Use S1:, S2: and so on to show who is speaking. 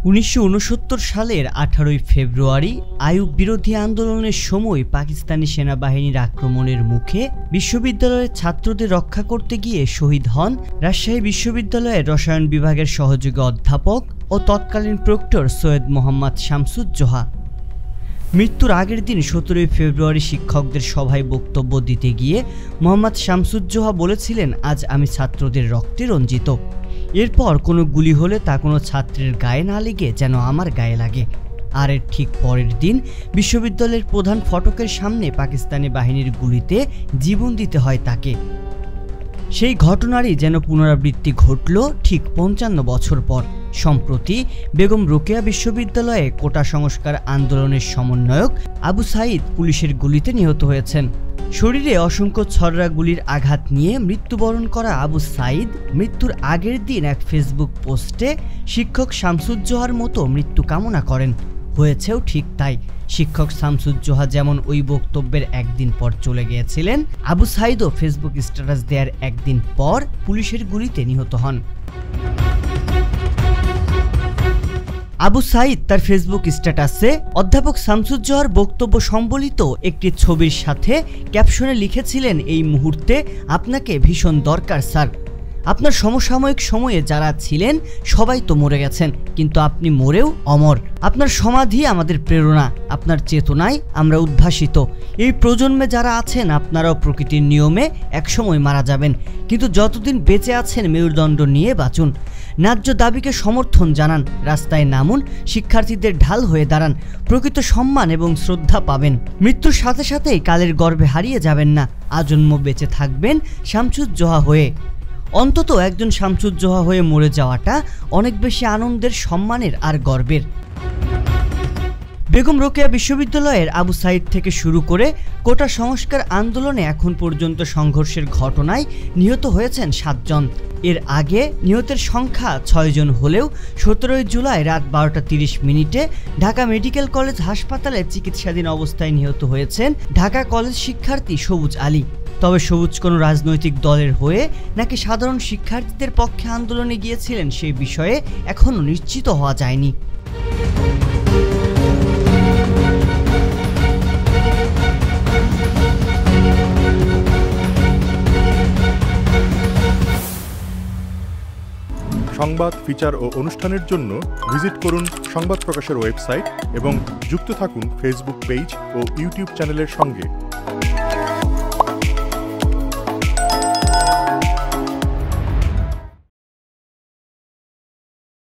S1: 1969 সালের 18 ফেব্রুয়ারি আইয়ুব বিরোধী আন্দোলনের সময় পাকিস্তানি সেনাবাহিনীর আক্রমণের মুখে বিশ্ববিদ্যালয়ের ছাত্রদের রক্ষা করতে গিয়ে শহীদ হন রাজশাহী বিশ্ববিদ্যালয়ের রসায়ন বিভাগের সহযোগী অধ্যাপক ও তৎকালীন প্রক্টর সৈয়দ মোহাম্মদ শামসুজ্জোহা। মৃত্যুর আগের দিন 17 ফেব্রুয়ারি শিক্ষকদের সভায় বক্তব্য দিতে গিয়ে মোহাম্মদ শামসুজ্জোহা বলেছিলেন, আজ আমি ছাত্রদের রক্তে রঞ্জিত। এরপর কোনো গুলি হলে তা কোনো ছাত্রের গায়ে না লেগে যেন আমার গায়ে লাগে। আর এর ঠিক পরের দিন বিশ্ববিদ্যালয়ের প্রধান ফটকের সামনে পাকিস্তানি বাহিনীর গুলিতে জীবন দিতে হয় তাকে। সেই ঘটনারই যেন পুনরাবৃত্তি ঘটল ঠিক 55 বছর পর। সম্প্রতি বেগম রোকেয়া বিশ্ববিদ্যালয়ে কোটা সংস্কার আন্দোলনের সমন্বয়ক আবু সাঈদ পুলিশের গুলিতে নিহত হয়েছেন। শরীরে অসংখ্য ছররা গুলির আঘাত নিয়ে মৃত্যুবরণ করা আবু সাঈদ মৃত্যুর আগের দিন এক ফেসবুক পোস্টে শিক্ষক শামসুজ্জোহার মতো মৃত্যু কামনা করেন। হয়েছেও ঠিক তাই। শিক্ষক শামসুজ্জোহা যেমন ওই বক্তব্যের একদিন পর চলে গিয়েছিলেন, আবু সাঈদও ফেসবুক স্ট্যাটাস দেওয়ার একদিন পর পুলিশের গুলিতে নিহত হন। আবু সাঈদ তার ফেসবুক স্ট্যাটাসে অধ্যাপক শামসুজ্জোহার বক্তব্য সম্বলিত একটি ছবির সাথে ক্যাপশনে লিখেছিলেন, এই মুহূর্তে আপনাকে ভীষণ দরকার স্যার। আপনার সমসাময়িক সময়ে যারা ছিলেন সবাই তো মরে গেছেন, কিন্তু আপনি মরেও অমর। আপনার সমাধি আমাদের প্রেরণা, আপনার চেতনায় আমরা উদ্ভাসিত। এই প্রজন্মে যারা আছেন আপনারাও প্রকৃতির নিয়মে একসময় মারা যাবেন, কিন্তু যতদিন বেঁচে আছেন মেরুদণ্ড নিয়ে বাঁচুন। ন্যায্য দাবিকে সমর্থন জানান, রাস্তায় নামুন, শিক্ষার্থীদের ঢাল হয়ে দাঁড়ান, প্রকৃত সম্মান এবং শ্রদ্ধা পাবেন। মৃত্যুর সাথে সাথেই কালের গর্ভে হারিয়ে যাবেন না, আজন্ম বেঁচে থাকবেন শামসুজ্জোহা হয়ে। অন্তত একজন শামসুজ্জোহা হয়ে মরে যাওয়াটা অনেক বেশি আনন্দের, সম্মানের আর গর্বের। বেগম রোকেয়া বিশ্ববিদ্যালয়ের আবু সাঈদ থেকে শুরু করে কোটা সংস্কার আন্দোলনে এখন পর্যন্ত সংঘর্ষের ঘটনায় নিহত হয়েছেন 7 জন। এর আগে নিহতের সংখ্যা 6 জন হলেও 17 জুলাই রাত 12টা 30 মিনিটে ঢাকা মেডিকেল কলেজ হাসপাতালে চিকিৎসাধীন অবস্থায় নিহত হয়েছেন ঢাকা কলেজ শিক্ষার্থী সবুজ আলী। তবে সবুজ কোনো রাজনৈতিক দলের হয়ে নাকি সাধারণ শিক্ষার্থীদের পক্ষে আন্দোলনে গিয়েছিলেন সেই বিষয়ে এখনও নিশ্চিত হওয়া যায়নি।
S2: সংবাদ, ফিচার ও অনুষ্ঠানের জন্য ভিজিট করুন সংবাদ প্রকাশের ওয়েবসাইট এবং যুক্ত থাকুন ফেসবুক পেজ ও ইউটিউব চ্যানেলের সঙ্গে।